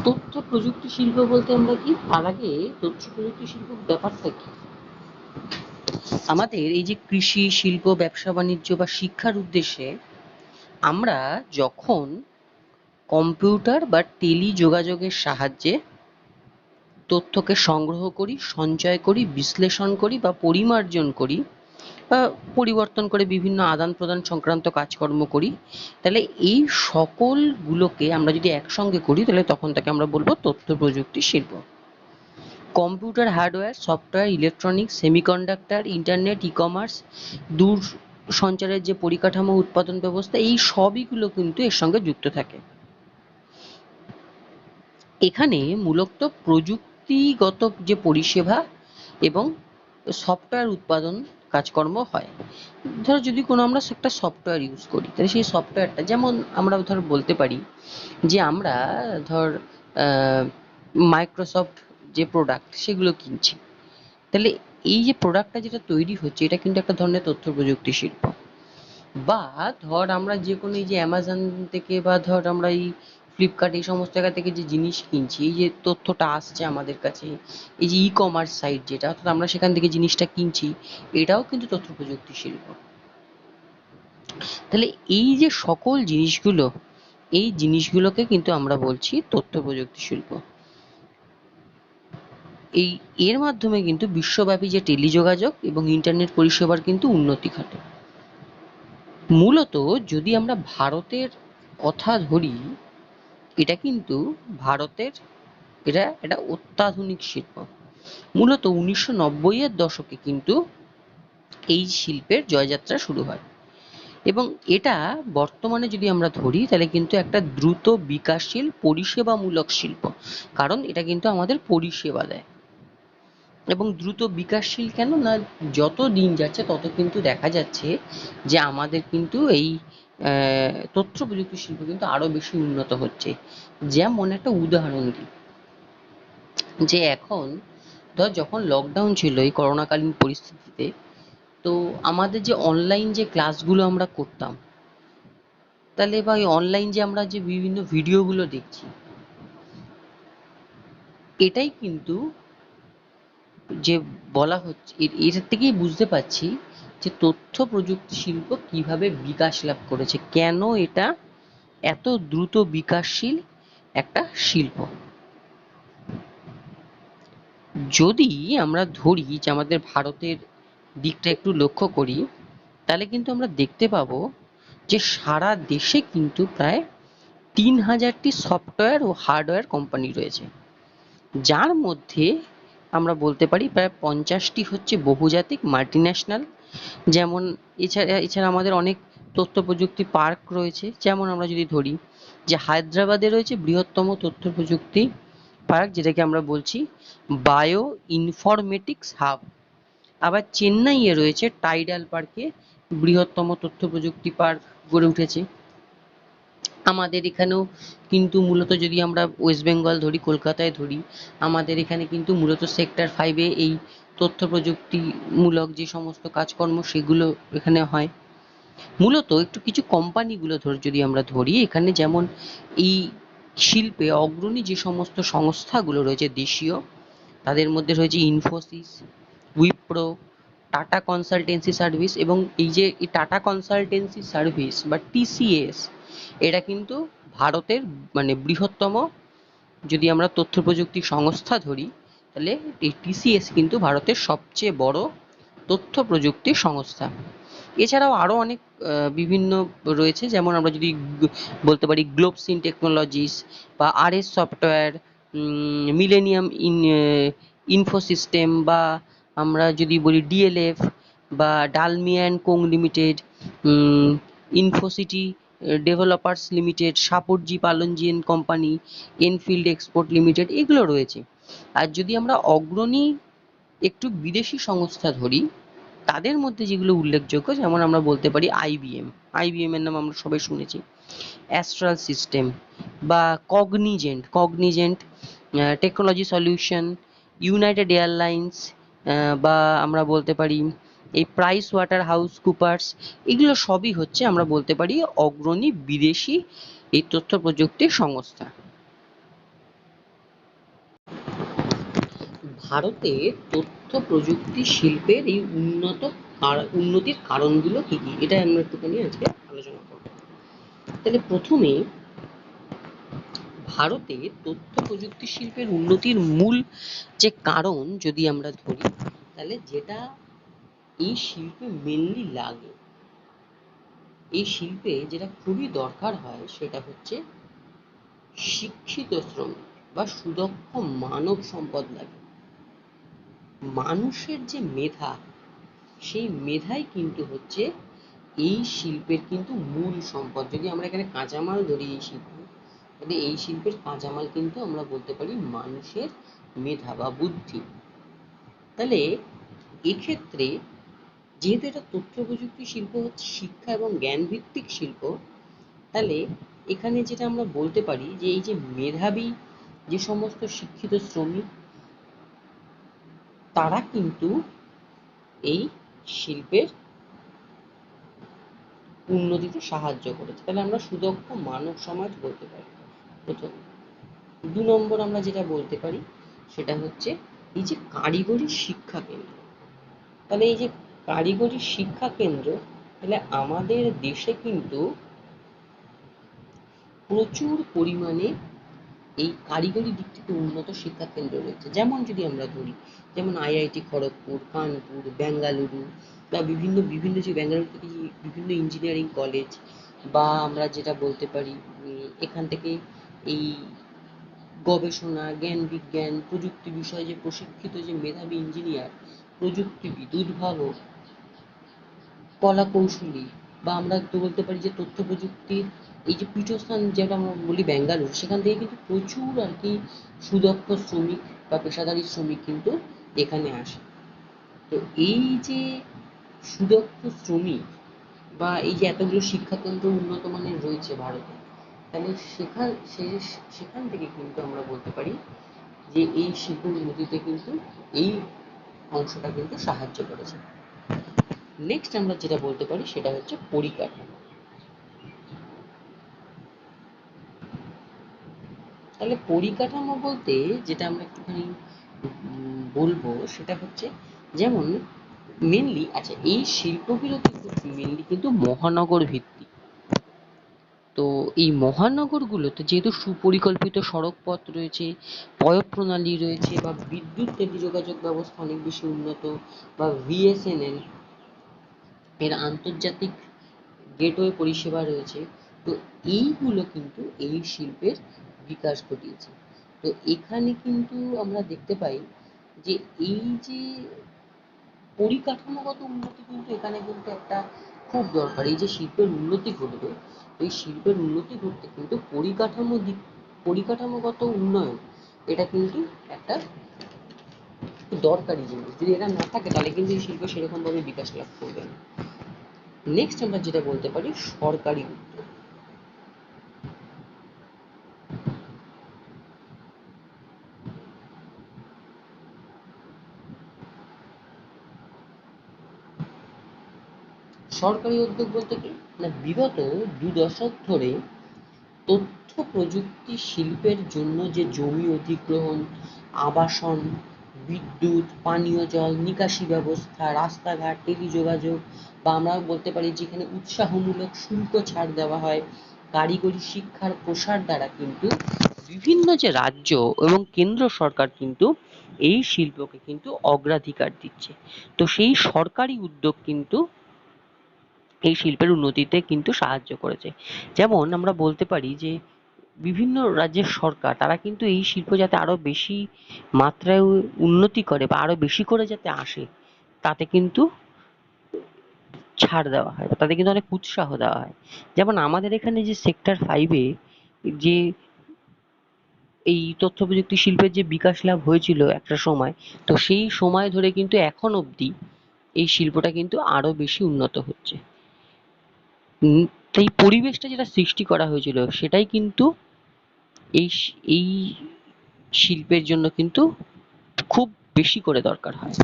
তথ্য প্রযুক্তি শিল্প বলতে আমরা কি, তার আগে তথ্য প্রযুক্তি শিল্প ব্যাপারটা কি? আমাদের এই যে কৃষি, শিল্প, ব্যবসা বাণিজ্য বা শিক্ষার উদ্দেশ্যে আমরা যখন কম্পিউটার বা টেলি যোগাযোগের সাহায্যে তথ্যকে সংগ্রহ করি, সঞ্চয় করি, বিশ্লেষণ করি বা পরিমার্জন করি বা পরিবর্তন করে বিভিন্ন আদান প্রদান সংক্রান্ত কাজকর্ম করি, তাহলে এই সকলগুলোকে আমরা যদি একসঙ্গে করি তাহলে তখন তাকে আমরা বলবো তথ্য প্রযুক্তি শিল্প। Computer, hardware, software, electronics, semiconductor, internet, e-commerce, দূর সঞ্চারের যে পরিকাঠামো, উৎপাদন ব্যবস্থা, এই সবইগুলো কিন্তু এর সঙ্গে যুক্ত থাকে। এখানে মূলত প্রযুক্তিগত যে পরিষেবা এবং সফটওয়্যার উৎপাদন কাজকর্ম হয়। ধরো যদি কোনো আমরা একটা সফটওয়্যার ইউজ করি, তাহলে সেই সফটওয়্যারটা যেমন আমরা ধর বলতে পারি যে আমরা ধর মাইক্রোসফট যে প্রোডাক্ট সেগুলো কিনছি, তাহলে এই যে প্রোডাক্টটা যেটা তৈরি হচ্ছে এটা কিন্তু একটা ধরনের তথ্য প্রযুক্তি শিল্প। বা ধর আমরা যে কোনো এই যে অ্যামাজন থেকে বা ধর আমরা এই ফ্লিপকার্ট এই সমস্ত জায়গা থেকে যে জিনিস কিনছি, এই যে তথ্যটা আসছে আমাদের কাছে, এই যে ই কমার্স সাইট যেটা, অর্থাৎ আমরা সেখান থেকে জিনিসটা কিনছি, এটাও কিন্তু তথ্য প্রযুক্তি শিল্প। তাহলে এই যে সকল জিনিসগুলো, এই জিনিসগুলোকে কিন্তু আমরা বলছি তথ্য প্রযুক্তি শিল্প। এই এর মাধ্যমে কিন্তু বিশ্বব্যাপী যে টেলিযোগাযোগ এবং ইন্টারনেট পরিষেবার কিন্তু উন্নতি ঘটে। মূলত যদি আমরা ভারতের কথা ধরি, এটা কিন্তু ভারতের এটা একটা অত্যাধুনিক শিল্প। মূলত 1990 এর দশকে কিন্তু এই শিল্পের জয়যাত্রা শুরু হয় এবং এটা বর্তমানে যদি আমরা ধরি তাহলে কিন্তু একটা দ্রুত বিকাশশীল পরিষেবামূলক শিল্প। কারণ এটা কিন্তু আমাদের পরিষেবা দেয়। এবং দ্রুত বিকাশশীল কেন না, যত দিন যাচ্ছে তত কিন্তু দেখা যাচ্ছে যে আমাদের কিন্তু এই তথ্য প্রযুক্তি শিল্প কিন্তু আরো বেশি উন্নত হচ্ছে। যেমন একটা উদাহরণ দিই, যে এখন ধর যখন লকডাউন ছিল এই করোনাকালীন পরিস্থিতিতে, তো আমাদের যে অনলাইন যে ক্লাসগুলো আমরা করতাম, তাহলে বা ওই অনলাইন যে আমরা যে বিভিন্ন ভিডিওগুলো দেখছি, এটাই কিন্তু যে বলা হচ্ছে এটার থেকেই বুঝতে পারছি যে তথ্য প্রযুক্তি শিল্প কিভাবে বিকাশ লাভ করেছে, কেন এটা এত দ্রুত বিকাশশীল একটা শিল্প। যদি আমরা ধরি যে আমাদের ভারতের দিকটা একটু লক্ষ্য করি, তাহলে কিন্তু আমরা দেখতে পাবো যে সারা দেশে কিন্তু প্রায় 3000টি সফটওয়্যার ও হার্ডওয়্যার কোম্পানি রয়েছে, যার মধ্যে আমরা বলতে পারি প্রায় 50টি হচ্ছে বহুজাতিক মাল্টিন্যাশনাল। যেমন এছাড়া আমাদের অনেক তথ্য প্রযুক্তি পার্ক রয়েছে। যেমন আমরা যদি ধরি যে হায়দ্রাবাদে রয়েছে বৃহত্তম তথ্য প্রযুক্তি পার্ক, যেটাকে আমরা বলছি বায়ো ইনফরমেটিক্স হাব। আবার চেন্নাইয়ে রয়েছে টাইডাল পার্কে বৃহত্তম তথ্য প্রযুক্তি পার্ক গড়ে উঠেছে। আমাদের এখানেও কিন্তু মূলত যদি আমরা ওয়েস্ট বেঙ্গল ধরি, কলকাতায় ধরি, আমাদের এখানে কিন্তু মূলত সেক্টর 5-এ এই তথ্য প্রযুক্তিমূলক যে সমস্ত কাজকর্ম সেগুলো এখানে হয়। মূলত একটু কিছু কোম্পানিগুলো যদি আমরা ধরি, এখানে যেমন এই শিল্পে অগ্রণী যে সমস্ত সংস্থাগুলো রয়েছে দেশীয়, তাদের মধ্যে রয়েছে Infosys, Wipro, tata consultancy service. এবং এই যে এই টাটা কনসালটেন্সি সার্ভিস বা টিসিএস, এটা কিন্তু ভারতের মানে বৃহত্তম, যদি আমরা তথ্য প্রযুক্তি সংস্থা ধরি তাহলে এই টিসিএস কিন্তু ভারতের সবচেয়ে বড় তথ্য প্রযুক্তি সংস্থা। এছাড়াও আরো অনেক বিভিন্ন রয়েছে, যেমন আমরা যদি বলতে পারি গ্লোবসিন টেকনোলজিস বা আরএস সফটওয়্যার, মিলেনিয়াম ইনফোসিস্টেম, বা আমরা যদি বলি ডিএলএফ বা Dalmia and co limited, Infocity Developers limited, Shapoorji Pallonji and company, Enfield export limited, এগুলো রয়েছে। আর যদি আমরা অগ্রণী একটু বিদেশি সংস্থা ধরি, তাদের মধ্যে যেগুলো উল্লেখযোগ্য, যেমন আমরা বলতে পারি আইবিএম। আইবিএম এর নাম আমরা সবাই শুনেছি। অ্যাস্ট্রাল সিস্টেম বা Cognizant technology solution, United airlines, বা আমরা বলতে পারি এই প্রাইস ওয়াটার হাউস কুপার্স, এগুলো সবই হচ্ছে আমরা বলতে পারি অগ্রণী বিদেশি এই তথ্য প্রযুক্তির সংস্থা। ভারতের তথ্য প্রযুক্তি শিল্পের এই উন্নতির কারণগুলো কি কি, এটা আমরা একটুখানি আজকে আলোচনা করব। তাহলে প্রথমে ভারতে তথ্য প্রযুক্তি শিল্পের উন্নতির মূল যে কারণ যদি আমরা ধরি, তাহলে যেটা এই শিল্পে মেনলি লাগে, এই শিল্পে যেটা খুবই দরকার হয়, সেটা হচ্ছে শিক্ষিত শ্রমিক বা সুদক্ষ মানব সম্পদ লাগে। মানুষের যে মেধা, সেই মেধাই কিন্তু হচ্ছে এই শিল্পের কিন্তু মূল সম্পদ। যদি আমরা এখানে কাঁচামাল ধরি এই শিল্পে, তাহলে এই শিল্পের কাঁচামাল কিন্তু আমরা বলতে পারি মানুষের মেধা বা বুদ্ধি। তাহলে এক্ষেত্রে যেহেতু এটা তথ্য প্রযুক্তি শিল্প হচ্ছে শিক্ষা এবং জ্ঞান ভিত্তিক শিল্প, তাহলে এখানে যেটা আমরা বলতে পারি যে এই যে মেধাবী যে সমস্ত শিক্ষিত শ্রমিক, তারা কিন্তু এই শিল্পের উন্নতিতে সাহায্য করেছে। তাহলে আমরা সুদক্ষ মানব সমাজ বলতে পারি প্রথম। ২ নম্বর আমরা যেটা বলতে পারি সেটা হচ্ছে এই যে কারিগরি শিক্ষা কেন্দ্র। তাহলে এই যে কারিগরি শিক্ষা কেন্দ্র, তাহলে আমাদের দেশে কিন্তু প্রচুর পরিমাণে এই কারিগরি দিক থেকে উন্নত শিক্ষা কেন্দ্র রয়েছে। যেমন যদি আমরা ধরি, যেমন আইআইটি খড়গপুর, কানপুর, বেঙ্গালুরু, বা বিভিন্ন বিভিন্ন যে বেঙ্গালুরু থেকে যে বিভিন্ন ইঞ্জিনিয়ারিং কলেজ, বা আমরা যেটা বলতে পারি এখান থেকে এই গবেষণা, জ্ঞান বিজ্ঞান, প্রযুক্তি বিষয়ে যে প্রশিক্ষিত যে মেধাবী ইঞ্জিনিয়ার, প্রযুক্তিবিদ, উদ্ভাবক, কলা কৌশলী, বা আমরা তো বলতে পারি যে তথ্য প্রযুক্তির এই যে পীঠস্থান যেটা আমরা বলি বেঙ্গালুরু, সেখান থেকে কিন্তু প্রচুর আর কি সুদক্ষ শ্রমিক বা পেশাদারী শ্রমিক কিন্তু এখানে আসে। তো এই যে সুদক্ষ শ্রমিক বা এই যে এতগুলো শিক্ষাকেন্দ্র উন্নত মানের রয়েছে ভারতে, তাহলে সেখান থেকে কিন্তু আমরা বলতে পারি যে এই শিল্প উন্নতিতে কিন্তু এই অংশটা কিন্তু সাহায্য করেছে। নেক্সট আমরা যেটা বলতে পারি সেটা হচ্ছে পরিকাঠামো। তাহলে পরিকাঠামো বলতে যেটা আমরা একটুখানি বলবো সেটা হচ্ছে, যেমন মেনলি আচ্ছা এই শিল্পগুলো কিন্তু মেনলি কিন্তু মহানগর ভিত্তিক। তো এই মহানগরগুলোতে যেহেতু সুপরিকল্পিত সড়কপথ রয়েছে, পয়ঃপ্রণালী রয়েছে, বা বিদ্যুৎ টেলিযোগাযোগ ব্যবস্থা অনেক বেশি উন্নত, বা ভিএসএনএল এর আন্তর্জাতিক গেটওয়ে পরিষেবা রয়েছে, তো এইগুলো কিন্তু এই শিল্পের বিকাশ ঘটিয়েছে। তো এখানে কিন্তু আমরা দেখতে পাই যে এই যে পরিকাঠামোগত উন্নতি কিন্তু এখানে কিন্তু একটা খুব দরকার। এই যে শিল্পের উন্নতি ঘটবে, এই শিল্পের উন্নতি ঘটতে কিন্তু পরিকাঠামোগত উন্নয়ন, এটা কিন্তু একটা দরকারি জিনিস। যদি এটা না থাকে তাহলে কিন্তু এই শিল্প সেরকম ভাবে বিকাশ লাভ করবে না। নেক্সট আমরা যেটা বলতে পারি সরকারি উদ্যোগ। সরকারি উদ্যোগ বলতে কি না, বিগত ২ দশক ধরে তথ্য প্রযুক্তি শিল্পের জন্য যে জমি অধিগ্রহণ, আবাসন, বিদ্যুৎ, পানীয় জল, নিকাশি ব্যবস্থা, রাস্তাঘাট, টেলিযোগাযোগ, বা আমরা বলতে পারি যেখানে উৎসাহমূলক শুল্ক ছাড় দেওয়া হয়, কারিগরি শিক্ষার প্রসার দ্বারা কিন্তু বিভিন্ন যে রাজ্য এবং কেন্দ্র সরকার কিন্তু এই শিল্পকে কিন্তু অগ্রাধিকার দিচ্ছে। তো সেই সরকারি উদ্যোগ কিন্তু এই শিল্পের উন্নতিতে কিন্তু সাহায্য করেছে। যেমন আমরা বলতে পারি যে বিভিন্ন রাজ্যের সরকার তারা কিন্তু এই শিল্প যাতে আরো বেশি মাত্রায় উন্নতি করে বা আরো বেশি করে যাতে আসে, তাতে কিন্তু ছাড় দেওয়া হয়, তাতে কিন্তু অনেক উৎসাহ দেওয়া হয়। যেমন আমাদের এখানে যে সেক্টর 5-এ যে এই তথ্য প্রযুক্তি শিল্পের যে বিকাশ লাভ হয়েছিল একটা সময়, তো সেই সময় ধরে কিন্তু এখন অবধি এই শিল্পটা কিন্তু আরো বেশি উন্নত হচ্ছে। এই পরিবেশটা যেটা সৃষ্টি করা হয়েছিল সেটাই কিন্তু এই শিল্পের জন্য কিন্তু খুব বেশি করে দরকার হয়।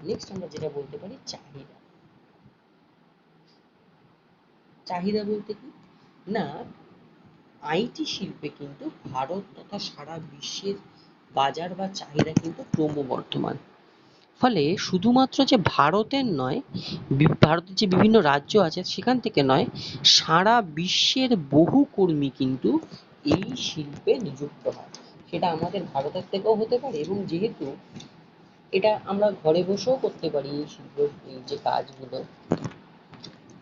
নেক্সট আমরা যেটা বলতে পারি চাহিদা। চাহিদা বলতে কি না, আইটি শিল্পে কিন্তু ভারত তথা সারা বিশ্বের বাজার বা চাহিদা কিন্তু ক্রমবর্ধমান। ফলে শুধুমাত্র যে ভারতের নয়, ভারতের যে বিভিন্ন রাজ্য আছে সেখান থেকে নয়, সারা বিশ্বের বহু কর্মী কিন্তু এই শিল্পে নিযুক্ত হয়। সেটা আমাদের ভারতের থেকেও হতে পারে, এবং যেহেতু এটা আমরা ঘরে বসেও করতে পারি এই শিল্প, এই যে কাজগুলো,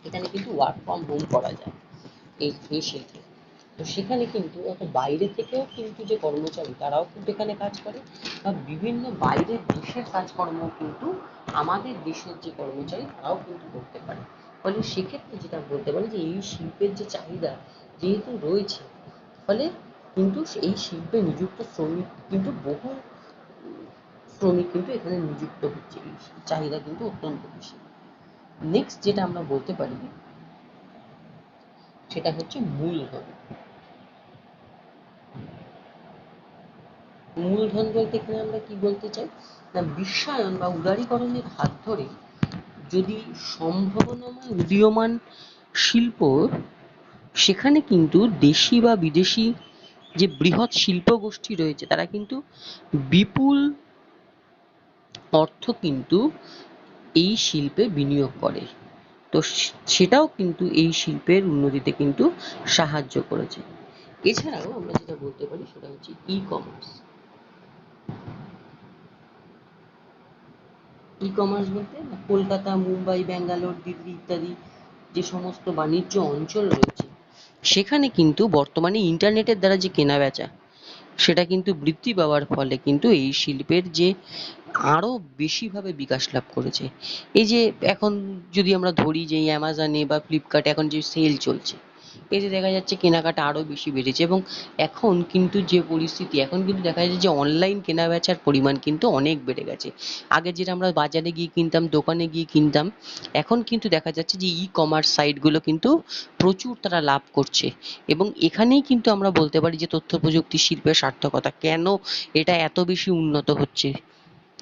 এখানে কিন্তু ওয়ার্ক ফ্রম হোম করা যায় এই শিল্পে। তো সেখানে কিন্তু অত বাইরে থেকেও কিন্তু যে কর্মচারী তারাও কিন্তু এখানে কাজ করে, বা বিভিন্ন বাইরের দেশের কাজকর্ম কিন্তু আমাদের দেশের যে কর্মচারী তারাও কিন্তু করতে পারে। ফলে সেক্ষেত্রে যেটা বলতে পারি যে এই শিল্পের যে চাহিদা যেহেতু রয়েছে, ফলে কিন্তু এই শিল্পে নিযুক্ত শ্রমিক কিন্তু বহু শ্রমিক কিন্তু এখানে নিযুক্ত হচ্ছে, এই চাহিদা কিন্তু অত্যন্ত বেশি। নেক্সট যেটা আমরা বলতে পারি সেটা হচ্ছে মূলধন। মূলধন বলতে এখানে আমরা কি বলতে চাই, না বিশ্বায়ন বা উদারীকরণের হাত ধরে যদি সম্ভাবনাময় উদীয়মান শিল্প, সেখানে কিন্তু দেশি বা বিদেশি যে বৃহৎ শিল্প গোষ্ঠী রয়েছে তারা কিন্তু বিপুল অর্থ কিন্তু এই শিল্পে বিনিয়োগ করে। তো সেটাও কিন্তু এই শিল্পের উন্নতিতে কিন্তু সাহায্য করেছে। এছাড়াও আমরা যেটা বলতে পারি সেটা হচ্ছে ই কমার্স। ই কমার্স বলতে কলকাতা, মুম্বাই, ব্যাঙ্গালোর, দিল্লি ইত্যাদি যে সমস্ত বাণিজ্য অঞ্চল রয়েছে, সেখানে কিন্তু বর্তমানে ইন্টারনেটের দ্বারা যে কেনা বেচা সেটা কিন্তু বৃদ্ধি পাওয়ার ফলে কিন্তু এই শিল্পের যে আরো বেশিভাবে বিকাশ লাভ করেছে। এই যে এখন যদি আমরা ধরি যে অ্যামাজনে বা ফ্লিপকার্টে এখন যে সেল চলছে, এতে দেখা যাচ্ছে কেনাকাটা আরো বেশি বেড়েছে, এবং এখন কিন্তু যে পরিস্থিতি, এখন কিন্তু দেখা যাচ্ছে যে অনলাইন কেনা বেচার পরিমাণ কিন্তু অনেক বেড়ে গেছে। আগে যেটা আমরা বাজারে গিয়ে কিনতাম, দোকানে গিয়ে কিনতাম, এখন কিন্তু দেখা যাচ্ছে যে ই কমার্স সাইটগুলো কিন্তু প্রচুর তারা লাভ করছে। এবং এখানেই কিন্তু আমরা বলতে পারি যে তথ্য প্রযুক্তি শিল্পের সার্থকতা, কেন এটা এত বেশি উন্নত হচ্ছে,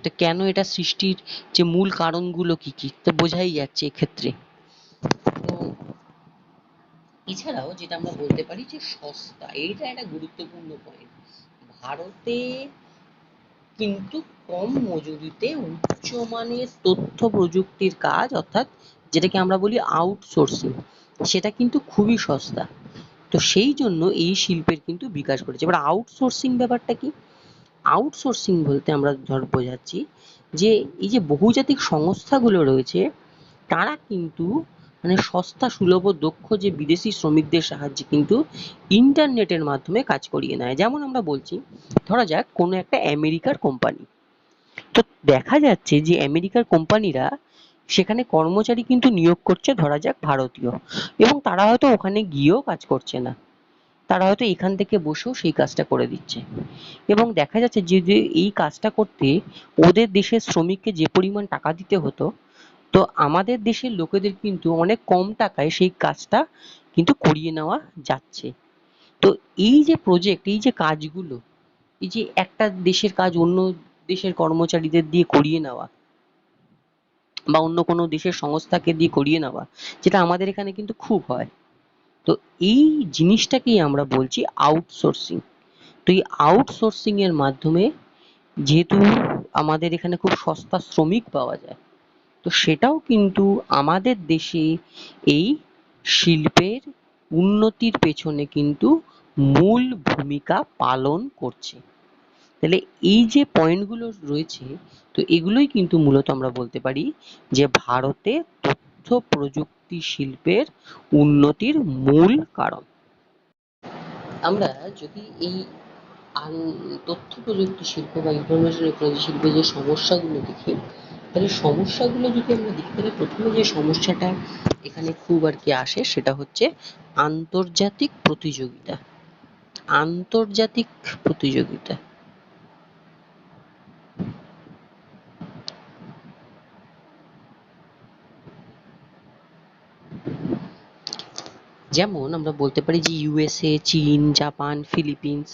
তো কেন এটা সৃষ্টির যে মূল কারণগুলো কি কি, তো বোঝাই যাচ্ছে এক্ষেত্রে। তো এছাড়াও যেটা আমরা বলতে পারি যে সস্তা, এইটা একটা গুরুত্বপূর্ণ পয়েন্ট। ভারতে কিন্তু কম মজুরিতে উচ্চমানের তথ্য প্রযুক্তির কাজ, অর্থাৎ যেটাকে আমরা বলি আউটসোর্সিং, সেটা কিন্তু খুবই সস্তা। তো সেই জন্য এই শিল্পের কিন্তু বিকাশ ঘটেছে। এবার আউটসোর্সিং ব্যাপারটা কি? আউটসোর্সিং বলতে আমরা বোঝাচ্ছি যে এই যে বহুজাতিক সংস্থাগুলো রয়েছে, তারা কিন্তু মানে সস্তা সুলভ ও দক্ষ যে বিদেশি শ্রমিকদের সাহায্যে কিন্তু ইন্টারনেটের মাধ্যমে কাজ করিয়ে নেয়। যেমন আমরা বলছি, ধরা যাক কোনো একটা আমেরিকার কোম্পানি, তো দেখা যাচ্ছে যে আমেরিকার কোম্পানিরা সেখানে কর্মচারী কিন্তু নিয়োগ করছে ধরা যাক ভারতীয়, এবং তারা হয়তো ওখানে গিয়েও কাজ করছে না, তারা হয়তো এখান থেকে বসেও সেই কাজটা করে দিচ্ছে। এবং দেখা যাচ্ছে যে যে এই কাজটা করতে ওদের দেশের শ্রমিককে যে পরিমাণ টাকা দিতে হতো, তো আমাদের দেশের লোকেদের কিন্তু অনেক কম টাকায় সেই কাজটা কিন্তু করিয়ে নেওয়া যাচ্ছে। তো এই যে প্রজেক্ট, এই যে কাজগুলো, এই যে একটা দেশের কাজ অন্য দেশের কর্মচারীদের দিয়ে করিয়ে নেওয়া, বা অন্য কোনো দেশের সংস্থাকে দিয়ে করিয়ে নেওয়া, যেটা আমাদের এখানে কিন্তু খুব হয়। তো এই জিনিসটাকেই আমরা বলছি আউটসোর্সিং। তো এই আউটসোর্সিং এর মাধ্যমে যেহেতু আমাদের এখানে খুব সস্তা শ্রমিক পাওয়া যায়, তো সেটাও কিন্তু আমাদের দেশে এই শিল্পের উন্নতির পেছনে কিন্তু মূল ভূমিকা পালন করছে। তাহলে এই যে পয়েন্টগুলো রয়েছে, তো এগুলোই কিন্তু মূলত আমরা বলতে পারি যে ভারতে তথ্য প্রযুক্তি শিল্পের উন্নতির মূল কারণ। আমরা যদি এই তথ্য প্রযুক্তি শিল্প বা ইনফরমেশন টেকনোলজি শিল্পে যে সমস্যাগুলো দেখি, তাহলে সমস্যাগুলো যদি আমরা দেখি, তাহলে প্রথমে যে সমস্যাটা এখানে খুব আর কি আসে সেটা হচ্ছে আন্তর্জাতিক প্রতিযোগিতা। আন্তর্জাতিক প্রতিযোগিতা, যেমন আমরা বলতে পারি যে ইউএসএ, চীন, জাপান, ফিলিপিন্স,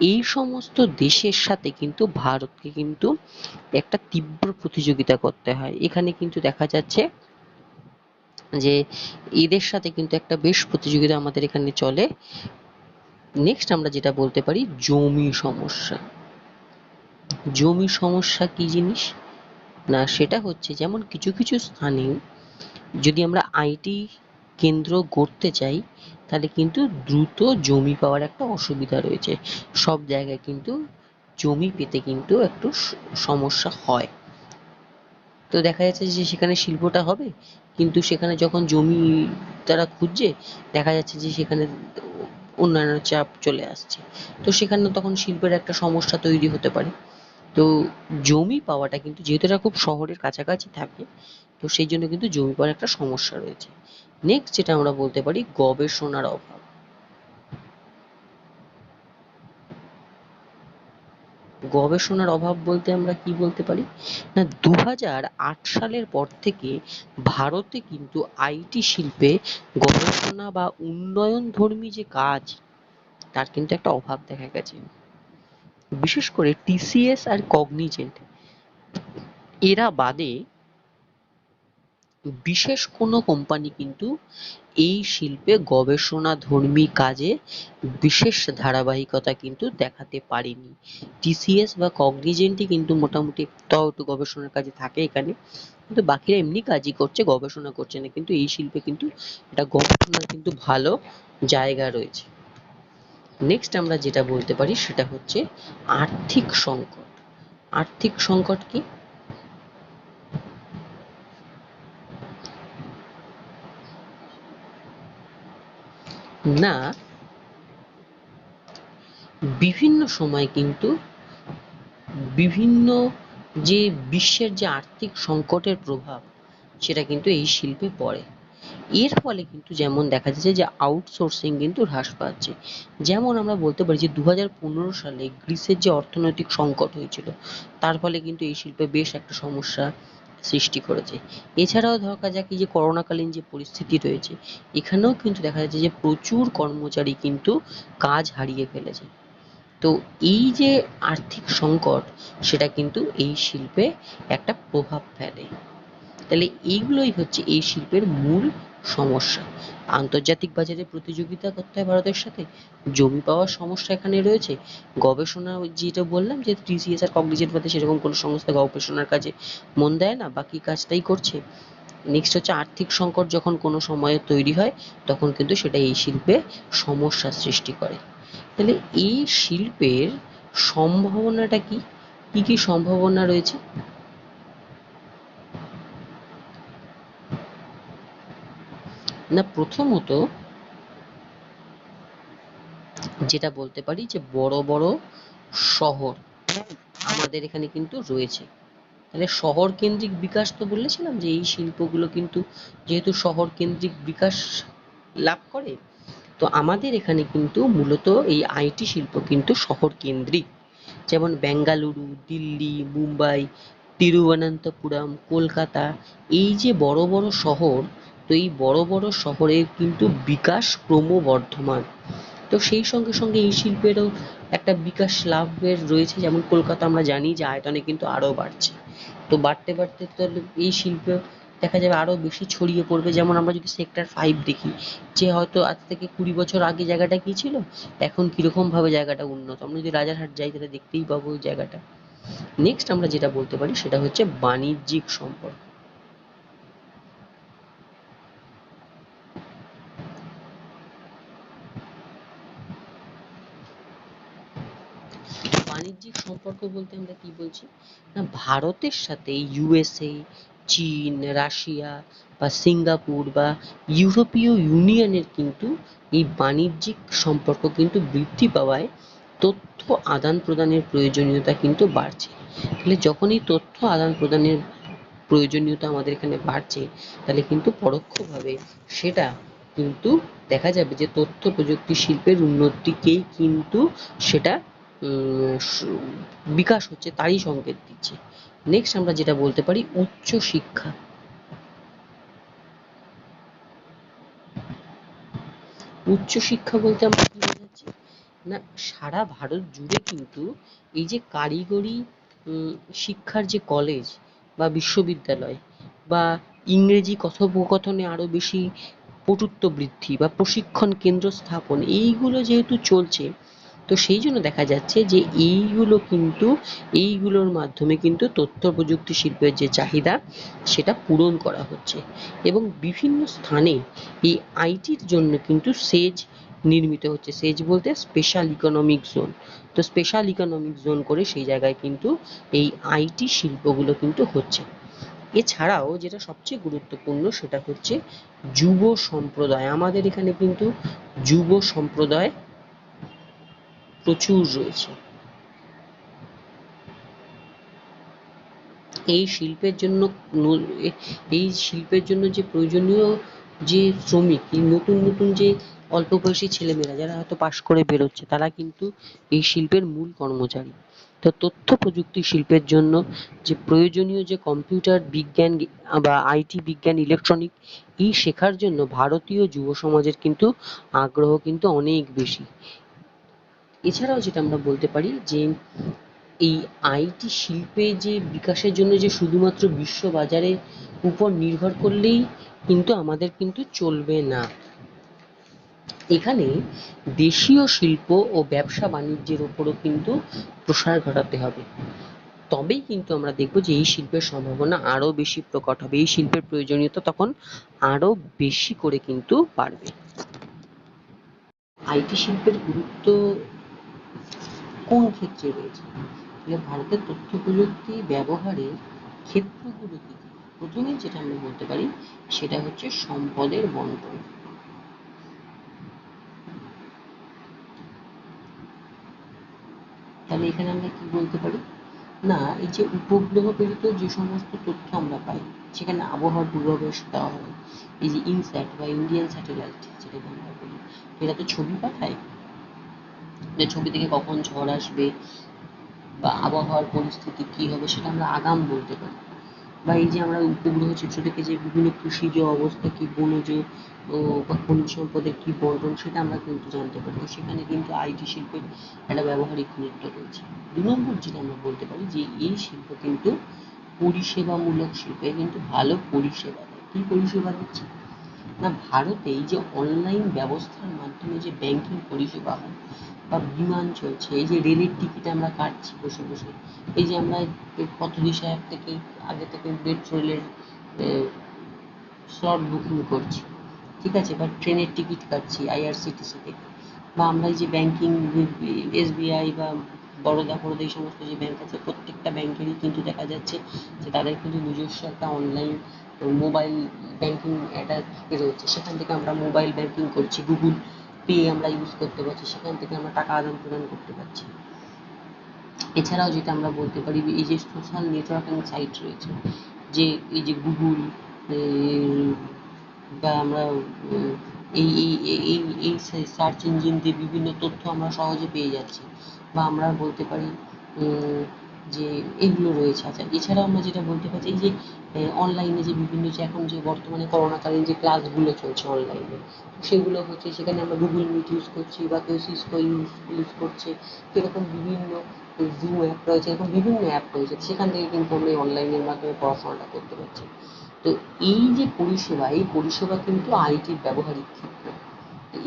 এই সমস্ত দেশের সাথে কিন্তু ভারতকে কিন্তু একটা তীব্র প্রতিযোগিতা করতে হয়। এখানে কিন্তু দেখা যাচ্ছে যে এদের সাথে কিন্তু একটা বেশ প্রতিযোগিতা আমাদের এখানে চলে। নেক্সট আমরা যেটা বলতে পারি জমি সমস্যা। জমি সমস্যা কি জিনিস? না, সেটা হচ্ছে যেমন কিছু কিছু স্থানে যদি আমরা আইটি কেন্দ্র গড়তে চাই, তাহলে কিন্তু দ্রুত জমি পাওয়ার একটা অসুবিধা রয়েছে। সব জায়গায় কিন্তু জমি পেতে কিন্তু একটু সমস্যা হয়। তো দেখা যাচ্ছে যে সেখানে শিল্পটা হবে, কিন্তু সেখানে যখন জমি তারা খুঁজছে, দেখা যাচ্ছে যে সেখানে উন্নয়নের চাপ চলে আসছে। তো সেখানে তখন শিল্পের একটা সমস্যা তৈরি হতে পারে। তো জমি পাওয়াটা কিন্তু যেহেতু এরা খুব শহরের কাছাকাছি থাকে, তো সেই জন্য কিন্তু জমি পাওয়ার একটা সমস্যা রয়েছে। নেক্সট যেটা আমরা বলতে পারি, গবেষণার অভাব। গবেষণার অভাব বলতে আমরা কি বলতে পারি? না, 2008 সালের পর থেকে ভারতে কিন্তু আইটি শিল্পে গবেষণা বা উন্নয়নধর্মী যে কাজ, তার কিন্তু একটা অভাব দেখা গেছে। বিশেষ করে টিসিএস আর কগনিজেন্ট এরা বাদে বিশেষ কোনো কোম্পানি কিন্তু এই শিল্পে গবেষণাধর্মী কাজে বিশেষ ধারাবাহিকতা কিন্তু দেখাতে পারেনি। টিসিএস বা কগনিজেন্টই কিন্তু মোটামুটি তাও একটু গবেষণার কাজে থাকে এখানে, কিন্তু বাকিরা এমনি কাজই করছে, গবেষণা করছে না। কিন্তু এই শিল্পে কিন্তু এটা গবেষণার কিন্তু ভালো জায়গা রয়েছে। নেক্সট আমরা যেটা বলতে পারি সেটা হচ্ছে আর্থিক সংকট। আর্থিক সংকট কি? না, বিভিন্ন সময় কিন্তু বিভিন্ন যে বিশ্বের যে আর্থিক সংকটের প্রভাব, সেটা কিন্তু এই শিল্পে পড়ে। এর ফলে কিন্তু যেমন দেখা যাচ্ছে যে আউটসোর্সিং কিন্তু হ্রাস পাচ্ছে। যেমন আমরা বলতে পারি যে 2015 সালে গ্রিসের যে অর্থনৈতিক সংকট হয়েছিল, তার ফলে কিন্তু এই শিল্পে বেশ একটা সমস্যা সৃষ্টি করেছে। এছাড়াও দেখা যাক এই যে করোনাকালীন যে পরিস্থিতি রয়েছে, এখানেও কিন্তু দেখা যাচ্ছে যে প্রচুর কর্মচারী কিন্তু কাজ হারিয়ে ফেলেছে। তো এই যে আর্থিক সংকট, সেটা কিন্তু এই শিল্পে একটা প্রভাব ফেলে। তাহলে এইগুলোই হচ্ছে এই শিল্পের মূল সমস্যা। আন্তর্জাতিক বাজারে প্রতিযোগিতা করতে হয় ভারতের সাথে, জমি পাওয়ার সমস্যা এখানে রয়েছে, গবেষণা ওই যেটা বললাম যে টিসিএস আর কগনিজেন্ট বাদে সেরকম কোনো সংস্থা গবেষণার কাজে মন দেয় না, বাকি কাজটাই করছে। নেক্সট হচ্ছে আর্থিক সংকট যখন কোনো সময়ে তৈরি হয়, তখন কিন্তু সেটা এই শিল্পে সমস্যার সৃষ্টি করে। তাহলে এই শিল্পের সম্ভাবনাটা কি? কি কি সম্ভাবনা রয়েছে? না, প্রথমত যেটা বলতে পারি যে বড় বড় শহর আমাদের এখানে কিন্তু রয়েছে। তাহলে শহর কেন্দ্রিক বিকাশ তো বলেছিলাম যে এই শিল্পগুলো কিন্তু যেহেতু শহর কেন্দ্রিক বিকাশ লাভ করে, তো আমাদের এখানে কিন্তু মূলত এই আইটি শিল্প কিন্তু শহর কেন্দ্রিক। যেমন বেঙ্গালুরু, দিল্লি, মুম্বাই, তিরুবনন্তপুরম, কলকাতা, এই যে বড় বড় শহর, তো এই বড় বড় শহরের কিন্তু বিকাশ ক্রমবর্ধমান। তো সেই সঙ্গে সঙ্গে এই শিল্পেরও একটা বিকাশ লাভের রয়েছে। যেমন কলকাতা আমরা জানি যে আয়তনে কিন্তু আরো বাড়ছে। তো বাড়তে বাড়তে তো এই শিল্প দেখা যাবে আরো বেশি ছড়িয়ে পড়বে। যেমন আমরা যদি সেক্টর 5 দেখি, যে হয়তো আজ থেকে 20 বছর আগে জায়গাটা কি ছিল, এখন কিরকম ভাবে জায়গাটা উন্নত। আমরা যদি রাজারহাট যাই তাহলে দেখতেই পাবো ওই জায়গাটা। নেক্সট আমরা যেটা বলতে পারি সেটা হচ্ছে বাণিজ্যিক সম্পর্ক। বাণিজ্যিক সম্পর্ক বলতে আমরা কি বলছি? না, ভারতের সাথে ইউএসএ, চীন, রাশিয়া বা সিঙ্গাপুর বা ইউরোপীয় ইউনিয়নের কিন্তু এই বাণিজ্যিক সম্পর্ক কিন্তু বৃদ্ধি পাওয়ায় তথ্য আদান প্রদানের প্রয়োজনীয়তা কিন্তু বাড়ছে। তাহলে যখন এই তথ্য আদান প্রদানের প্রয়োজনীয়তা আমাদের এখানে বাড়ছে, তাহলে কিন্তু পরোক্ষভাবে সেটা কিন্তু দেখা যাবে যে তথ্য প্রযুক্তি শিল্পের উন্নতিকেই কিন্তু সেটা বিকাশ হচ্ছে, তারই সংকেত দিচ্ছে। নেক্সট আমরা যেটা বলতে পারি উচ্চ শিক্ষা। উচ্চ শিক্ষা বলতে আমরা কি বোঝাচ্ছি? না, সারা ভারত জুড়ে কিন্তু এই যে কারিগরি শিক্ষার যে কলেজ বা বিশ্ববিদ্যালয় বা ইংরেজি কথোপকথনে আরো বেশি পটুত্ব বৃদ্ধি বা প্রশিক্ষণ কেন্দ্র স্থাপন, এইগুলো যেহেতু চলছে, তো সেই জন্য দেখা যাচ্ছে যে এইগুলোর মাধ্যমে কিন্তু তথ্য প্রযুক্তি শিল্পের যে চাহিদা সেটা পূরণ করা হচ্ছে এবং বিভিন্ন স্থানে এই আইটির জন্য কিন্তু সেজ নির্মিত হচ্ছে। সেজ বলতে স্পেশাল ইকোনমিক জোন। তো স্পেশাল ইকোনমিক জোন করে সেই জায়গায় কিন্তু এই আইটি শিল্পগুলো কিন্তু হচ্ছে। এছাড়াও যেটা সবচেয়ে গুরুত্বপূর্ণ সেটা হচ্ছে যুব সম্প্রদায়। আমাদের এখানে কিন্তু যুব সম্প্রদায় প্রচুর রয়েছে। এই শিল্পের জন্য এই শিল্পের জন্য যে প্রয়োজনীয় যে শ্রমিক, এই নতুন নতুন যে অল্প বয়সী ছেলেমেয়েরা যারা হয়তো পাশ করে বেরোচ্ছে তারা কিন্তু এই শিল্পের মূল কর্মচারী। তো তথ্য প্রযুক্তি শিল্পের জন্য যে প্রয়োজনীয় যে কম্পিউটার বিজ্ঞান বা আইটি বিজ্ঞান ইলেকট্রনিক এই শেখার জন্য ভারতীয় যুব সমাজের কিন্তু আগ্রহ কিন্তু অনেক বেশি। এছাড়াও যেটা আমরা বলতে পারি যে এই আইটি শিল্পে যে বিকাশের জন্য যে শুধুমাত্র বিশ্ব বাজারের উপর নির্ভর করলেই কিন্তু আমাদের কিন্তু চলবে না। এখানে দেশীয় শিল্প ও ব্যবসা বাণিজ্যের উপরও কিন্তু প্রসার ঘটাতে হবে। তবেই কিন্তু আমরা দেখব যে এই শিল্পের সম্ভাবনা আরো বেশি প্রকট হবে, এই শিল্পের প্রয়োজনীয়তা তখন আরো বেশি করে কিন্তু বাড়বে। আইটি শিল্পের গুরুত্ব কোন ক্ষেত্রে রয়েছে? ভারতের তথ্য প্রযুক্তি ব্যবহারের ক্ষেত্রগুলো কি কি? প্রথমেই যেটা আমরা বলতে পারি সেটা হচ্ছে সম্পদের বন্টন। তাহলে এখানে আমরা কি বলতে পারি না, এই যে উপগ্রহ প্রেরিত যে সমস্ত তথ্য আমরা পাই সেখানে আবহাওয়ার পূর্বাভাস দেওয়া হয়। এই যে ইনস্যাট বা ইন্ডিয়ান স্যাটেলাইট যেটাকে আমরা বলি, এরা তো ছবি পাঠায়, যে ছবি থেকে কখন ঝড় আসবে বা আবহাওয়ার পরিস্থিতি কি হবে সেটা আমরা আগাম বলতে পারি। বা এই যে আমরা উপগ্রহ চিত্র থেকে যে বিভিন্ন কৃষিজ অবস্থা কি, বনজ বা খনিজ সম্পদের কি বন্টন সেটা আমরা কিন্তু জানতে পারি। সেখানে কিন্তু আইটি শিল্পের একটা ব্যবহারিক গুরুত্ব রয়েছে। ২ নম্বর যেটা আমরা বলতে পারি যে এই শিল্প কিন্তু পরিষেবামূলক শিল্পে কিন্তু ভালো পরিষেবা দেয়। কি পরিষেবা দিচ্ছে না, ভারতে এই যে অনলাইন ব্যবস্থার মাধ্যমে যে ব্যাংকিং পরিষেবা হয় বা বিমান চলছে, এই যে রেলের টিকিট আমরা কাটছি বসে বসে, এই যে আমরা পথদিশা অ্যাপ থেকে আগে থেকে মেট্রো রেলের স্লট বুকিং করছি, ঠিক আছে, বা ট্রেনের টিকিট কাটছি আইআরসিটিসি থেকে, বা আমরা এই যে ব্যাংকিং এসবিআই বা বরোদা ফরোদা এই সমস্ত যে ব্যাংক আছে প্রত্যেকটা ব্যাংকেরই কিন্তু দেখা যাচ্ছে যে তাদের কিন্তু নিজস্ব একটা অনলাইন মোবাইল ব্যাংকিং একটা রয়েছে। সেখান থেকে আমরা মোবাইল ব্যাংকিং করছি, গুগল পে আমরা ইউজ করতে পারছি, সেখান থেকে আমরা টাকা আদান প্রদান করতে পারছি। এছাড়াও যেটা আমরা বলতে পারি এই যে সোশ্যাল নেটওয়ার্কিং সাইট রয়েছে, যে এই যে গুগল বা আমরা এই এই এই এই সার্চ ইঞ্জিন দিয়ে বিভিন্ন তথ্য আমরা সহজে পেয়ে যাচ্ছি। বা আমরা বলতে পারি যে এগুলো রয়েছে। আচ্ছা, এছাড়াও আমরা যেটা বলতে পারি এই যে অনলাইনে যে বিভিন্ন যে এখন যে বর্তমানে করোনাকালীন যে ক্লাসগুলো চলছে অনলাইনে, সেগুলো হচ্ছে সেখানে আমরা গুগল মিট ইউজ করছি বা কেউ সিসকো ইউজ করছে, এরকম বিভিন্ন জুম অ্যাপ রয়েছে, এরকম বিভিন্ন অ্যাপ রয়েছে, সেখান থেকে কিন্তু আমরা এই অনলাইনের মাধ্যমে পড়াশোনাটা করতে পারছি। তো এই যে পরিষেবা, এই পরিষেবা কিন্তু আইটির ব্যবহারিক ক্ষেত্র।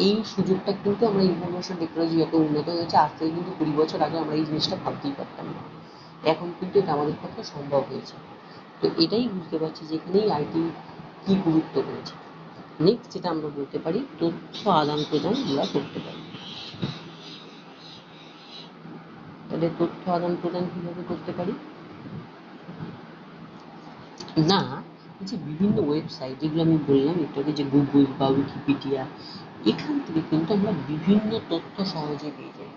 এই সুযোগটা কিন্তু আমরা ইনফরমেশন টেকনোলজি যত উন্নত হয়েছে, আজ থেকে কিন্তু ২০ বছর আগে আমরা এই জিনিসটা ভাবতেই পারতাম না। এখন কিন্তু এটা আমাদের পক্ষে সম্ভব হয়েছে। তো এটাই বুঝতে পারছি যে এখানেই আইটি কি গুরুত্ব রয়েছে। নেক্সট যেটা আমরা বলতে পারি তথ্য আদান প্রদান আমরা করতে পারি। তাহলে তথ্য আদান প্রদান কিভাবে করতে পারি না, এই যে বিভিন্ন ওয়েবসাইট যেগুলো আমি বললাম একটু আগে, যে গুগল বা উইকিপিডিয়া, এখান থেকে কিন্তু আমরা বিভিন্ন তথ্য সহজে পেয়ে যাই।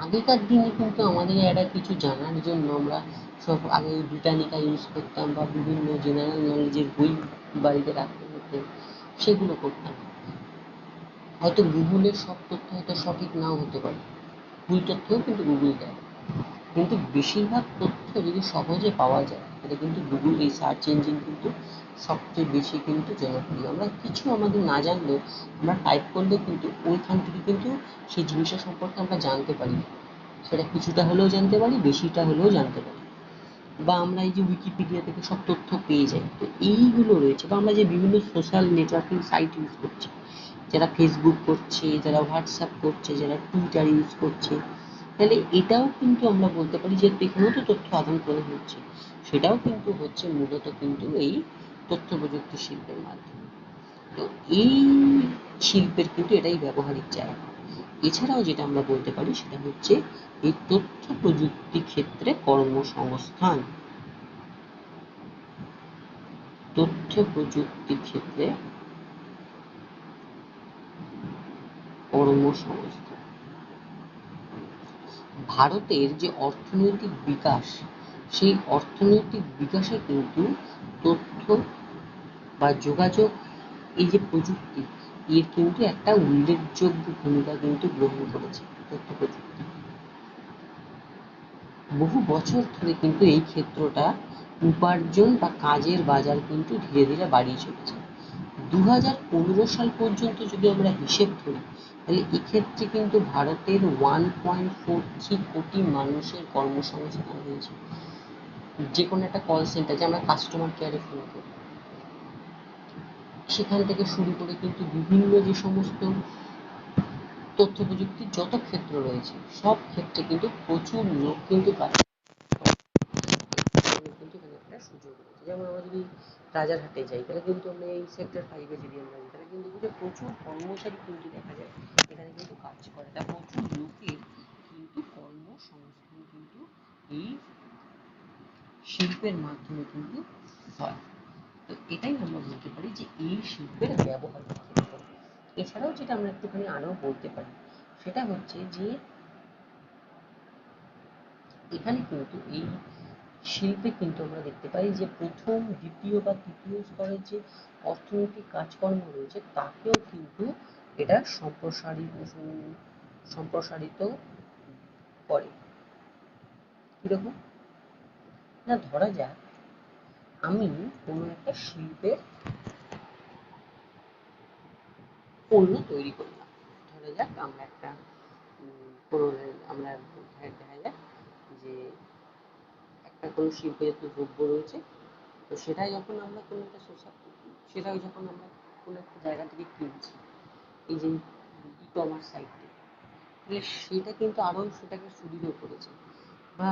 আগেকার দিনে কিন্তু আমাদের একটা কিছু জানার জন্য আমরা সব আগে ব্রিটানিকা ইউজ করতাম বা বিভিন্ন জেনারেল নলেজের বই বাড়িতে রাখতে হতো, সেগুলো করতাম। হয়তো গুগলের সব তথ্য হয়তো সঠিক নাও হতে পারে, ভুল তথ্যও কিন্তু গুগল দেয়, কিন্তু বেশিরভাগ তথ্য যদি সহজে পাওয়া যায় তাহলে কিন্তু গুগল এই সার্চ ইঞ্জিন কিন্তু সবচেয়ে বেশি কিন্তু জনপ্রিয়। আমরা কিছু আমাদের না জানলেও আমরা টাইপ করলে কিন্তু ওইখান থেকে কিন্তু সেই জিনিসটা সম্পর্কে আমরা জানতে পারি, সেটা কিছুটা হলেও জানতে পারি, বেশিটা হলেও জানতে পারি। বা আমরা এই যে উইকিপিডিয়া থেকে সব তথ্য পেয়ে যাই। তো এইগুলো রয়েছে, বা আমরা যে বিভিন্ন সোশ্যাল নেটওয়ার্কিং সাইট ইউজ করছি, যারা ফেসবুক করছে, যারা হোয়াটসঅ্যাপ করছে, যারা টুইটার ইউজ করছে, তাহলে এটাও কিন্তু আমরা বলতে পারি যে এখানেও তো তথ্য আদান প্রদান হচ্ছে, সেটাও কিন্তু হচ্ছে মূলত কিন্তু এই তথ্য প্রযুক্তি শিল্পের মাধ্যমে। তো এই শিল্পের কিন্তু এটাই ব্যবহারিক জায়গা। এছাড়াও যেটা আমরা বলতে পারি সেটা হচ্ছে এই তথ্য প্রযুক্তি ক্ষেত্রে কর্মসংস্থান। তথ্য প্রযুক্তি ক্ষেত্রে কর্মসংস্থান। ভারতের যে অর্থনৈতিক বিকাশ, সেই অর্থনৈতিক বিকাশে কিন্তু তথ্য বা যোগাযোগ, এই যে প্রযুক্তি, এর কিন্তু একটা উল্লেখযোগ্য ভূমিকা কিন্তু গ্রহণ করেছে তথ্য প্রযুক্তি। বহু বছর ধরে কিন্তু এই ক্ষেত্রটা উপার্জন বা কাজের বাজার কিন্তু ধীরে ধীরে বাড়িয়ে চলেছে। 2015 সাল পর্যন্ত যদি আমরা হিসেব করি, তাহলে এক্ষেত্রে কিন্তু ভারতের 1.43 কোটি মানুষের কর্মসংস্থান হয়েছে। যে কোনো একটা কল সেন্টার, যে আমরা কাস্টমার কেয়ারে ফোন করি, সেখান থেকে শুরু করে কিন্তু বিভিন্ন যে সমস্ত তথ্য প্রযুক্তির যত ক্ষেত্র রয়েছে, সব ক্ষেত্রে কিন্তু প্রচুর লোক কিন্তু কাজ কিন্তু এখানে একটা সুযোগ রয়েছে। যেমন আমরা যদি রাজারহাটে যাই, তাহলে কিন্তু আমরা এই সেক্টর 5-এ যদি আমরা যাই, তাহলে কিন্তু প্রচুর কর্মচারী কিন্তু দেখা যায় এখানে কিন্তু কাজ করে। তা প্রচুর লোকের কিন্তু কর্মসংস্থান কিন্তু এই শিল্পের মাধ্যমে কিন্তু হয়। তো এটাই আমরা বলতে পারি যে এই শিল্পের ব্যবহারিক ক্ষেত্র। এছাড়াও যেটা আমরা একটুখানি আরো বলতে পারি, সেটা হচ্ছে যে এখানে কিন্তু এই শিল্পে কিন্তু আমরা দেখতে পাই যে প্রথম, দ্বিতীয় বা তৃতীয় স্তরের যে অর্থনৈতিক কাজকর্ম রয়েছে, তাকেও কিন্তু এটা সম্প্রসারিত করে। কিরকম না, ধরা যাক আমি কোনো একটা শিল্পের পণ্য তৈরি করলাম। ধরা যাক আমরা একটা কোনো আমরা দেখা যাক যে একটা কোনো শিল্পজাত দ্রব্য রয়েছে, তো সেটাই যখন আমরা কোনো একটা সেটাই যখন আমরা কোনো একটা জায়গা থেকে কিনছি, এই যে ই-কমার্স সাইট থেকে, তাহলে সেটা কিন্তু আরো সেটাকে সুদৃঢ় করেছে। বা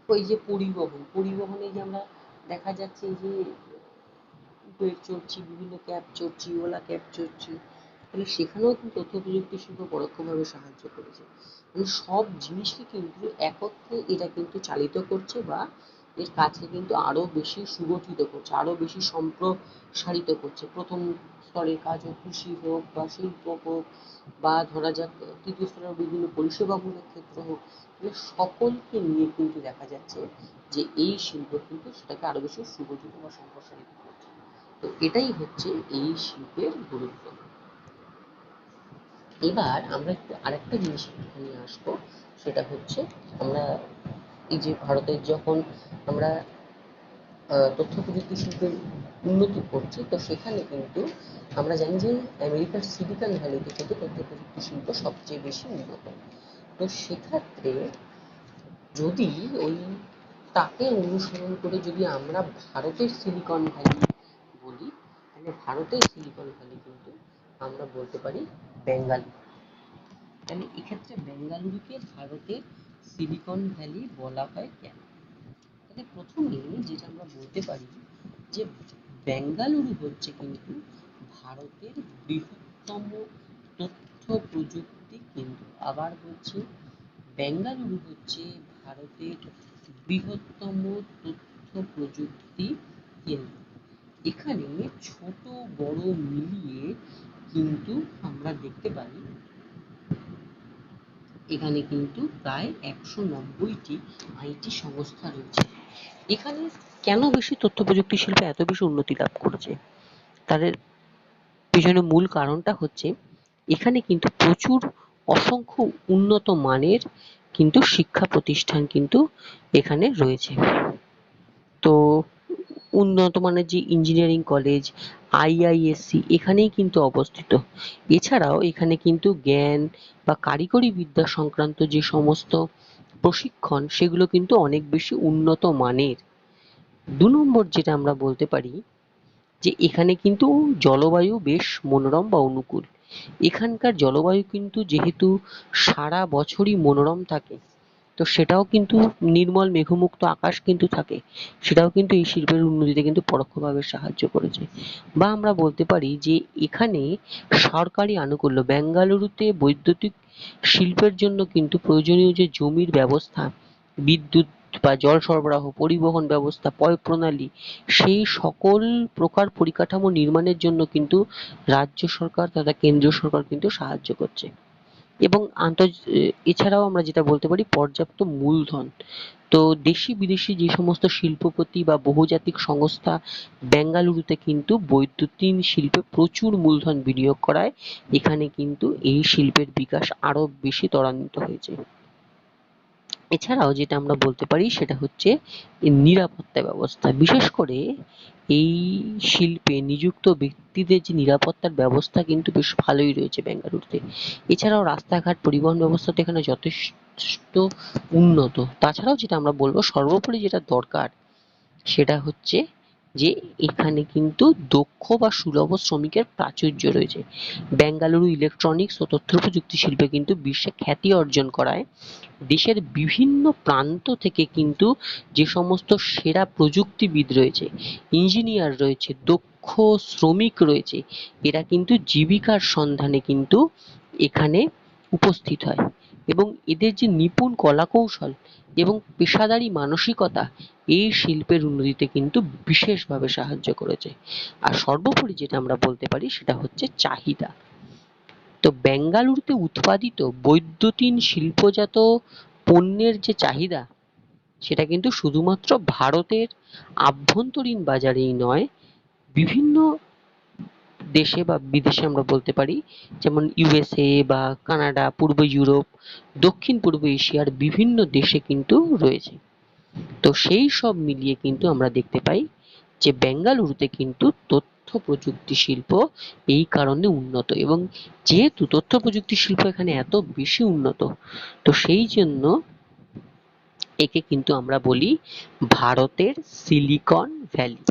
ওই যে পরিবহনে যে আমরা দেখা যাচ্ছে যে উবের চড়ছি, বিভিন্ন ক্যাব চড়ছি, ওলা ক্যাব চড়ছি, তাহলে সেখানেও কিন্তু তথ্য প্রযুক্তি শিল্প পরোক্ষভাবে সাহায্য করেছে। মানে সব জিনিসকে কিন্তু একত্রে এটা কিন্তু চালিত করছে, বা এর কাজকে কিন্তু আরো বেশি সুগঠিত করছে, আরো বেশি সম্প্রসারিত করছে। প্রথম স্তরের কাজ হোক, কৃষি হোক বা শিল্প হোক, বা ধরা যাক তৃতীয় স্তরের বিভিন্ন পরিষেবামূলক ক্ষেত্র হোক, মানে সকলকে নিয়ে কিন্তু দেখা যাচ্ছে যে এই শিল্প কিন্তু সেটাকে আরো বেশি সুগঠিত বা সম্প্রসারিত করছে। তো এটাই হচ্ছে এই শিল্পের গুরুত্ব। এবার আমরা একটু আরেকটা জিনিস নিয়ে আসবো, সেটা হচ্ছে আমরা এই যে ভারতের যখন আমরা তথ্য প্রযুক্তি শিল্পের উন্নতি করছি, তো সেখানে কিন্তু আমরা জানি যে আমেরিকার সিলিকন ভ্যালিতে কিন্তু তথ্য প্রযুক্তি শিল্প সবচেয়ে বেশি উন্নত। তো সেক্ষেত্রে যদি ওই তাকে অনুসরণ করে যদি আমরা ভারতের সিলিকন ভ্যালি বলি, তাহলে ভারতের সিলিকন ভ্যালি কিন্তু আমরা বলতে পারি বেঙ্গালুরু। তাহলে এক্ষেত্রে বেঙ্গালুরুকে ভারতের সিলিকন ভ্যালি বলা হয় কেন? তাহলে প্রথমে যেটা আমরা বলতে পারি যে বেঙ্গালুরু হচ্ছে কিন্তু ভারতের বৃহত্তম তথ্য প্রযুক্তি কেন্দ্র। আবার বলছি, বেঙ্গালুরু হচ্ছে ভারতের বৃহত্তম তথ্য প্রযুক্তি কেন্দ্র। এখানে ছোট বড় মিলিয়ে কিন্তু আমরা দেখতে পাই এখানে কিন্তু প্রায় 190টি আইটি সংস্থা রয়েছে। এখানে কেন বেশি তথ্য প্রযুক্তি শিল্পে এত বেশি উন্নতি লাভ করেছে, তাদের পিছনে মূল কারণটা হচ্ছে এখানে কিন্তু প্রচুর অসংখ্য উন্নত মানের কিন্তু শিক্ষা প্রতিষ্ঠান কিন্তু এখানে রয়েছে। তো উন্নত মানের যে ইঞ্জিনিয়ারিং কলেজ, আইআইএসসি এখানেই কিন্তু অবস্থিত। এছাড়াও এখানে কিন্তু জ্ঞান বা কারিগরি বিদ্যা সংক্রান্ত যে সমস্ত প্রশিক্ষণ, সেগুলো কিন্তু অনেক বেশি উন্নত মানের। 2 নম্বর যেটা আমরা বলতে পারি যে এখানে কিন্তু জলবায়ু বেশ মনোরম বা অনুকূল। এখানকার জলবায়ু কিন্তু যেহেতু সারা বছরই মনোরম থাকে, তো সেটাও কিন্তু নির্মল মেঘমুক্ত আকাশ কিন্তু থাকে, সেটাও কিন্তু এই শিল্পের উন্নতিতে কিন্তু পরোক্ষভাবে সাহায্য করেছে। বা আমরা বলতে পারি যে এখানে সরকারি আনুকূল্য, বেঙ্গালুরুতে বৈদ্যুতিক শিল্পের জন্য কিন্তু প্রয়োজনীয় যে জমির ব্যবস্থা, বিদ্যুৎ বা জল সরবরাহ, পরিবহন ব্যবস্থা, পয় প্রণালী, সেই সকল প্রকার পরিকাঠামো নির্মাণের জন্য কিন্তু রাজ্য সরকার তথা কেন্দ্রীয় সরকার কিন্তু সাহায্য করছে। এবং এছাড়াও আমরা যেটা বলতে পারি পর্যাপ্ত মূলধন। তো দেশি বিদেশি যে সমস্ত শিল্পপতি বা বহুজাতিক সংস্থা বেঙ্গালুরুতে কিন্তু বৈদ্যুতিন শিল্পে প্রচুর মূলধন বিনিয়োগ করায় এখানে কিন্তু এই শিল্পের বিকাশ আরো বেশি ত্বরান্বিত হয়েছে। এছাড়াও যেটা আমরা বলতে পারি সেটা হচ্ছে নিরাপত্তা ব্যবস্থা। বিশেষ করে এই শিল্পে নিযুক্ত ব্যক্তিদের যে নিরাপত্তার ব্যবস্থা কিন্তু বেশ ভালোই রয়েছে বেঙ্গালুরুতে। এছাড়াও রাস্তাঘাট, পরিবহন ব্যবস্থা তো এখানে যথেষ্ট উন্নত। তাছাড়াও যেটা আমরা বলবো সর্বোপরি যেটা দরকার সেটা হচ্ছে যে এখানে কিন্তু দক্ষ বা সুলভ শ্রমিকের প্রাচুর্য রয়েছে। বেঙ্গালুরু ইলেকট্রনিক্স ও তথ্য প্রযুক্তি শিল্পে কিন্তু বিশ্বে খ্যাতি অর্জন করায় দেশের বিভিন্ন প্রান্ত থেকে কিন্তু যে সমস্ত সেরা প্রযুক্তিবিদ রয়েছে, ইঞ্জিনিয়ার রয়েছে, দক্ষ শ্রমিক রয়েছে, এরা কিন্তু জীবিকার সন্ধানে কিন্তু এখানে উপস্থিত হয় এবং এদের যে নিপুণ কলাকৌশল এবং পেশাদারি মানসিকতা এই শিল্পের উন্নতিতে কিন্তু বিশেষভাবে সাহায্য করেছে। আর সর্বোপরি যেটা আমরা বলতে পারি সেটা হচ্ছে চাহিদা। তো বেঙ্গালুরুতে উৎপাদিত বৈদ্যুতিন শিল্পজাত পণ্যের যে চাহিদা সেটা কিন্তু শুধুমাত্র ভারতের আভ্যন্তরীণ বাজারেই নয়, বিভিন্ন দেশে বা বিদেশে আমরা বলতে পারি, যেমন ইউএসএ বা কানাডা, পূর্ব ইউরোপ, দক্ষিণ পূর্ব এশিয়ার বিভিন্ন দেশে কিন্তু রয়েছে। তো সেই সব মিলিয়ে কিন্তু আমরা দেখতে পাই যে বেঙ্গালুরুতে কিন্তু তথ্য প্রযুক্তি শিল্প এই কারণে উন্নত এবং যেহেতু তথ্য প্রযুক্তি শিল্প এখানে এত বেশি উন্নত, তো সেই জন্য একে কিন্তু আমরা বলি ভারতের সিলিকন ভ্যালি।